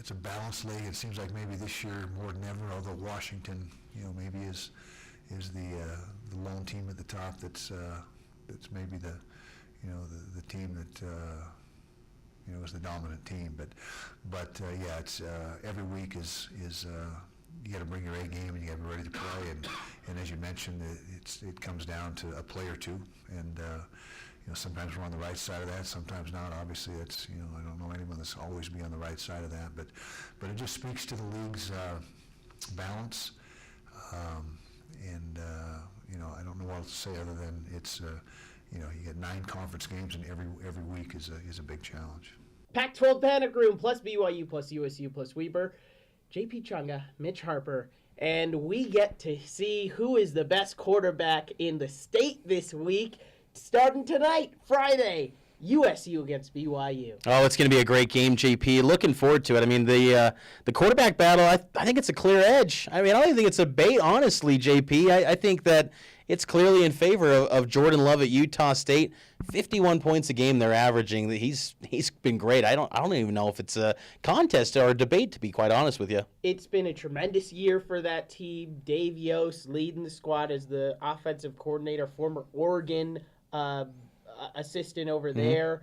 it's a balanced league. It seems like maybe this year more than ever, although Washington, maybe is the lone team at the top that's maybe the team that is the dominant team. But yeah, it's every week is you got to bring your A game and you got to be ready to play. And as you mentioned, it comes down to a play or two. And sometimes we're on the right side of that, sometimes not. Obviously, that's I don't know anyone that's always be on the right side of that. But it just speaks to the league's balance. I don't know what else to say other than it's you get 9 conference games, and every week is a big challenge. Pac-12 Panic Room plus BYU plus USU plus Weber, JP Chunga, Mitch Harper, and we get to see who is the best quarterback in the state this week. Starting tonight, Friday, USU against BYU. Oh, it's going to be a great game, JP. Looking forward to it. I mean, the quarterback battle, I think it's a clear edge. I mean, I don't even think it's a debate, honestly, JP. I think that it's clearly in favor of Jordan Love at Utah State. 51 points a game they're averaging. He's been great. I don't even know if it's a contest or a debate, to be quite honest with you. It's been a tremendous year for that team. Dave Yost leading the squad as the offensive coordinator, former Oregon assistant over there.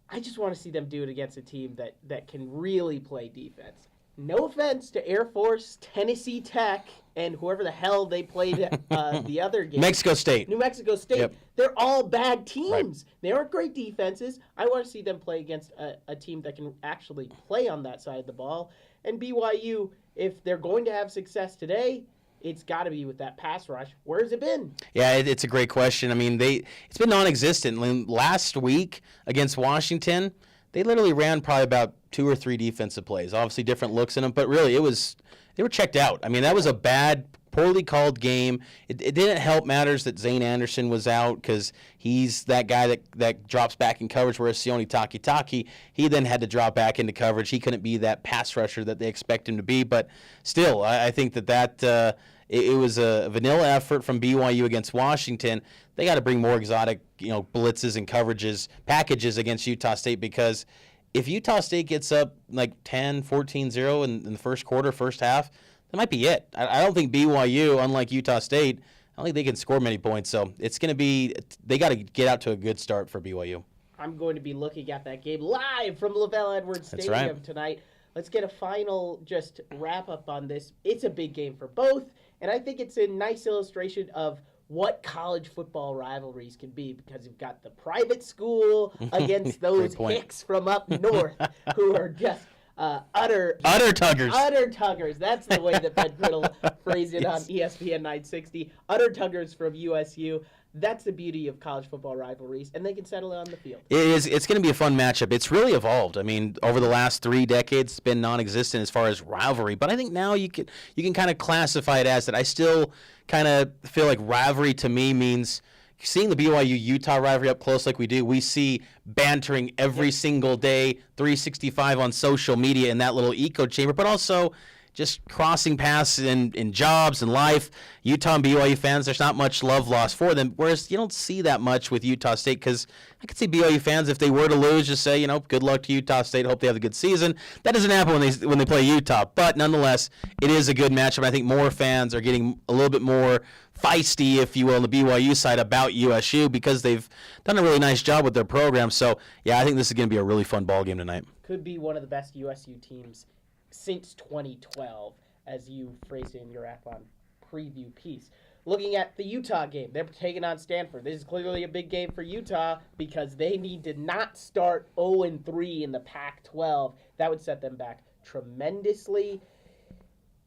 I just want to see them do it against a team that can really play defense. No offense to Air Force, Tennessee Tech, and whoever the hell they played the other game. Mexico State. New Mexico State. Yep. They're all bad teams. Right. They aren't great defenses. I want to see them play against a team that can actually play on that side of the ball. And BYU, if they're going to have success today, it's got to be with that pass rush. Where's it been? Yeah, it's a great question. I mean, it's been non-existent. Last week against Washington, they literally ran probably about 2 or 3 defensive plays. Obviously, different looks in them, but really, they were checked out. I mean, that was a bad, poorly called game. It didn't help matters that Zane Anderson was out because he's that guy that drops back in coverage, whereas Sione Takitaki, he then had to drop back into coverage. He couldn't be that pass rusher that they expect him to be. But still, I think that it was a vanilla effort from BYU against Washington. They got to bring more exotic, blitzes and packages against Utah State, because if Utah State gets up like 10, 14-0 in the first quarter, first half, that might be it. I don't think BYU, unlike Utah State, I don't think they can score many points. So it's going to be, they got to get out to a good start for BYU. I'm going to be looking at that game live from LaVell Edwards Stadium tonight. Let's get a final just wrap up on this. It's a big game for both, and I think it's a nice illustration of what college football rivalries can be, because you've got the private school against those hicks from up north who are just utter tuggers. Utter tuggers. That's the way that Ben Criddle phrased it on ESPN 960. Utter tuggers from USU. That's the beauty of college football rivalries, and they can settle it on the field. It is. It's going to be a fun matchup. It's really evolved. I mean, over the last 3 decades, it's been non-existent as far as rivalry. But I think now you can kind of classify it as that. I still kind of feel like rivalry to me means seeing the BYU-Utah rivalry up close like we do. We see bantering every single day, 365 on social media in that little echo chamber, but also just crossing paths in jobs and life. Utah and BYU fans, there's not much love lost for them, whereas you don't see that much with Utah State, because I could see BYU fans, if they were to lose, just say, good luck to Utah State, hope they have a good season. That doesn't happen when they play Utah, but nonetheless, it is a good matchup. I think more fans are getting a little bit more feisty, if you will, on the BYU side about USU, because they've done a really nice job with their program. So, yeah, I think this is going to be a really fun ball game tonight. Could be one of the best USU teams since 2012, as you phrased it in your Athlon preview piece. Looking at the Utah game, they're taking on Stanford. This is clearly a big game for Utah because they need to not start 0-3 in the Pac-12. That would set them back tremendously.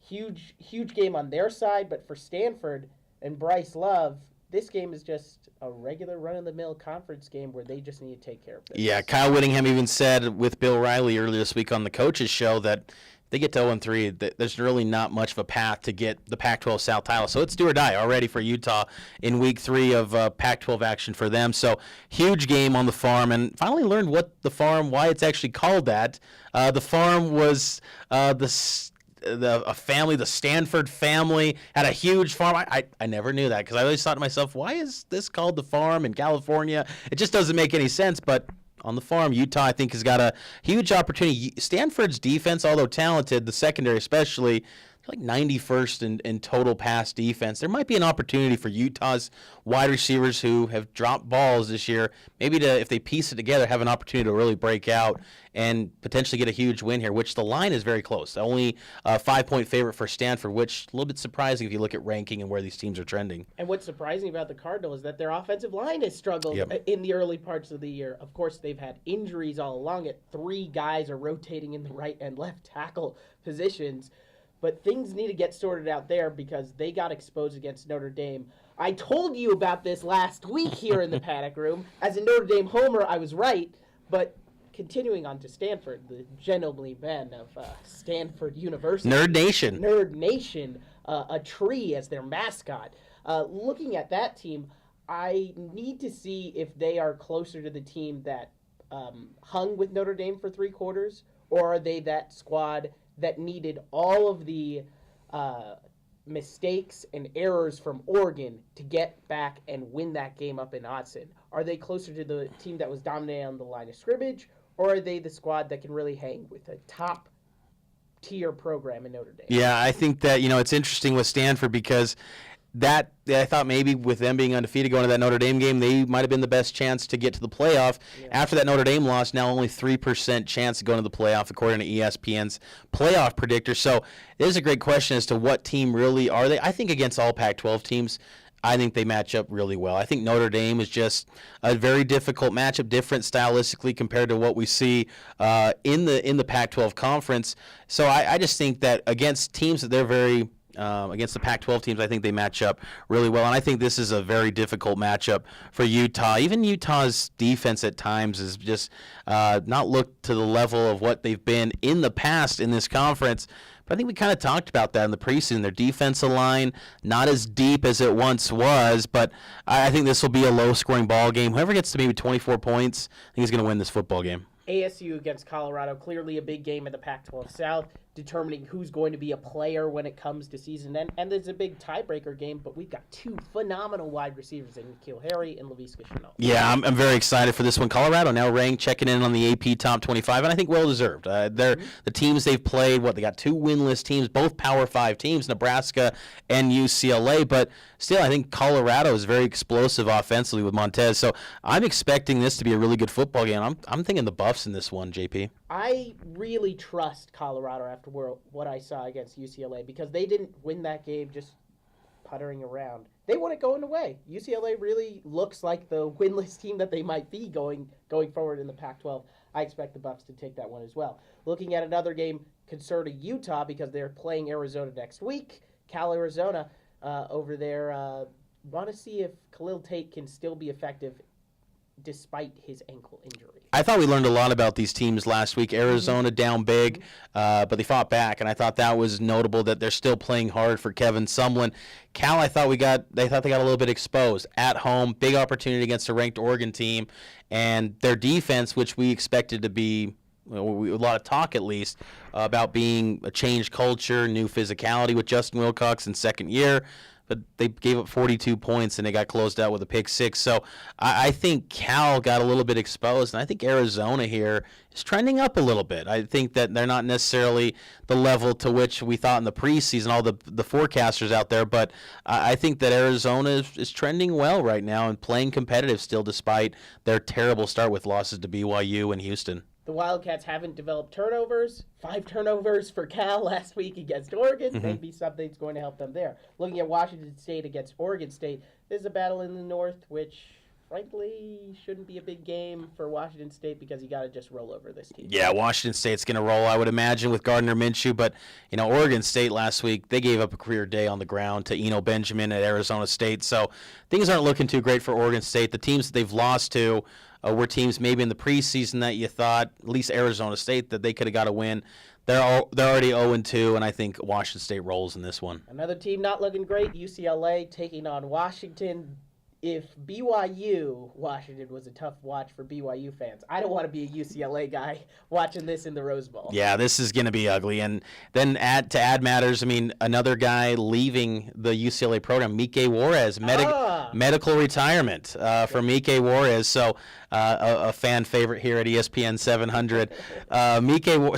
Huge game on their side, but for Stanford and Bryce Love, this game is just a regular run-of-the-mill conference game where they just need to take care of business. Yeah, Kyle Whittingham even said with Bill Riley earlier this week on the Coaches Show that if they get to 0-3, there's really not much of a path to get the Pac-12 South title. So it's do or die already for Utah in Week 3 of Pac-12 action for them. So huge game on the farm, and finally learned why it's actually called that. The farm was a family, the Stanford family, had a huge farm. I never knew that, because I always thought to myself, why is this called the farm in California? It just doesn't make any sense, but on the farm. Utah, I think, has got a huge opportunity. Stanford's defense, although talented, the secondary especially, like 91st in total pass defense. There might be an opportunity for Utah's wide receivers who have dropped balls this year, maybe to, if they piece it together, have an opportunity to really break out and potentially get a huge win here, which the line is very close. Only a 5-point favorite for Stanford, which a little bit surprising if you look at ranking and where these teams are trending. And what's surprising about the Cardinals is that their offensive line has struggled in the early parts of the year. Of course, they've had injuries all along it. 3 guys are rotating in the right and left tackle positions. But things need to get sorted out there because they got exposed against Notre Dame. I told you about this last week here in the Panic Room. As a Notre Dame homer, I was right. But continuing on to Stanford, the gentlemanly men of Stanford University. Nerd Nation. Nerd Nation, a tree as their mascot. Looking at that team, I need to see if they are closer to the team that hung with Notre Dame for 3 quarters, or are they that squad that needed all of the mistakes and errors from Oregon to get back and win that game up in Autzen? Are they closer to the team that was dominating on the line of scrimmage, or are they the squad that can really hang with a top-tier program in Notre Dame? Yeah, I think that, it's interesting with Stanford because that I thought maybe with them being undefeated going to that Notre Dame game, they might have been the best chance to get to the playoff. Yeah. After that Notre Dame loss, now only 3% chance to go into the playoff according to ESPN's playoff predictor. So there's a great question as to what team really are they. I think against all Pac-12 teams, I think they match up really well. I think Notre Dame is just a very difficult matchup, different stylistically compared to what we see in the Pac-12 conference. So I just think that against teams that they're very against the Pac-12 teams, I think they match up really well. And I think this is a very difficult matchup for Utah. Even Utah's defense at times is just not looked to the level of what they've been in the past in this conference. But I think we kind of talked about that in the preseason. Their defensive line, not as deep as it once was, but I think this will be a low-scoring ball game. Whoever gets to maybe 24 points, I think is going to win this football game. ASU against Colorado, clearly a big game in the Pac-12 South, determining who's going to be a player when it comes to season end. And there's a big tiebreaker game, but we've got 2 phenomenal wide receivers in N'Keal Harry and Laviska Shenault. Yeah, I'm very excited for this one. Colorado now ranked, checking in on the AP Top 25, and I think well-deserved. They're the teams they've played, they got 2 winless teams, both Power 5 teams, Nebraska and UCLA, but still, I think Colorado is very explosive offensively with Montez. So I'm expecting this to be a really good football game. I'm thinking the Buffs in this one, JP. I really trust Colorado after what I saw against UCLA because they didn't win that game just puttering around. They won it going away. UCLA really looks like the winless team that they might be going forward in the Pac-12. I expect the Buffs to take that one as well. Looking at another game concerning Utah because they're playing Arizona next week. Cal Arizona over there. Want to see if Khalil Tate can still be effective despite his ankle injury. I thought we learned a lot about these teams last week. Arizona down big, but they fought back, and I thought that was notable that they're still playing hard for Kevin Sumlin. Cal, they thought they got a little bit exposed at home. Big opportunity against a ranked Oregon team, and their defense, which we expected to be a lot of talk at least about being a changed culture, new physicality with Justin Wilcox in second year. But they gave up 42 points, and they got closed out with a pick 6. So I think Cal got a little bit exposed, and I think Arizona here is trending up a little bit. I think that they're not necessarily the level to which we thought in the preseason, all the forecasters out there, but I think that Arizona is trending well right now and playing competitive still despite their terrible start with losses to BYU and Houston. The Wildcats haven't developed turnovers. 5 turnovers for Cal last week against Oregon. Maybe something's going to help them there. Looking at Washington State against Oregon State, there's a battle in the North, which frankly shouldn't be a big game for Washington State because you got to just roll over this team. Yeah, Washington State's going to roll, I would imagine, with Gardner Minshew. But, Oregon State last week, they gave up a career day on the ground to Eno Benjamin at Arizona State. So things aren't looking too great for Oregon State. The teams that they've lost to were teams maybe in the preseason that you thought, at least Arizona State, that they could have got a win. They're already 0-2, and I think Washington State rolls in this one. Another team not looking great, UCLA taking on Washington. If Washington was a tough watch for BYU fans, I don't want to be a UCLA guy watching this in the Rose Bowl. Yeah, this is going to be ugly. And then add matters, another guy leaving the UCLA program, Mike Juarez, medical retirement for Mike Juarez. So a fan favorite here at ESPN 700.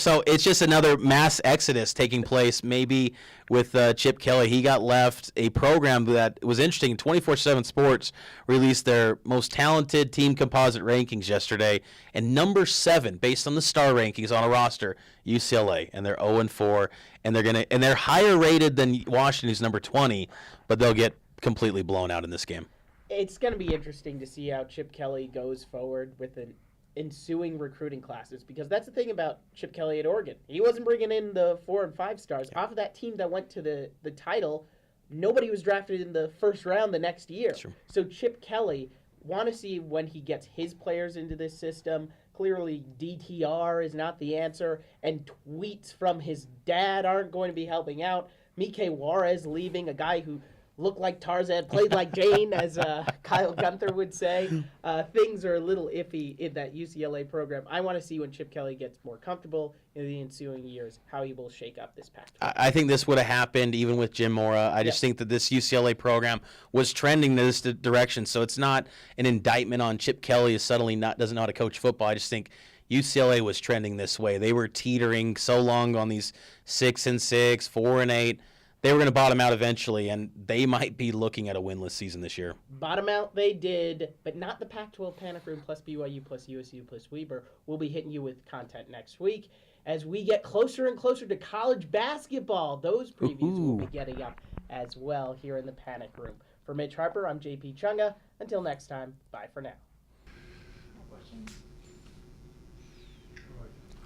So it's just another mass exodus taking place, maybe with Chip Kelly. He got left. A program that was interesting. 24/7 Sports released their most talented team composite rankings yesterday, and number 7, based on the star rankings on a roster, UCLA, and they're 0-4, and they're higher rated than Washington, who's number 20, but they'll get completely blown out in this game. It's going to be interesting to see how Chip Kelly goes forward with an ensuing recruiting classes, because that's the thing about Chip Kelly at Oregon. He wasn't bringing in the 4 and 5 stars. Off of that team that went to the title, nobody was drafted in the first round the next year. So Chip Kelly, want to see when he gets his players into this system. Clearly, DTR is not the answer, and tweets from his dad aren't going to be helping out. Mike Juarez leaving, a guy who looked like Tarzan, played like Jane, as Kyle Gunther would say. Things are a little iffy in that UCLA program. I want to see when Chip Kelly gets more comfortable in the ensuing years, how he will shake up this Pac-12. I think this would have happened even with Jim Mora. I just think that this UCLA program was trending in this direction. So it's not an indictment on Chip Kelly who suddenly doesn't know how to coach football. I just think UCLA was trending this way. They were teetering so long on these 6-6, 4-8. They were going to bottom out eventually, and they might be looking at a winless season this year. Bottom out they did, but not the Pac-12 Panic Room plus BYU plus USU plus Weber. We'll be hitting you with content next week as we get closer and closer to college basketball. Those previews will be getting up as well here in the Panic Room. For Mitch Harper, I'm JP Chunga. Until next time, bye for now.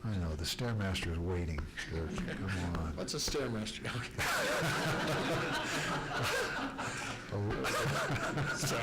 I know, the Stairmaster is waiting. Come on. What's a Stairmaster? Okay. Oh. Sorry.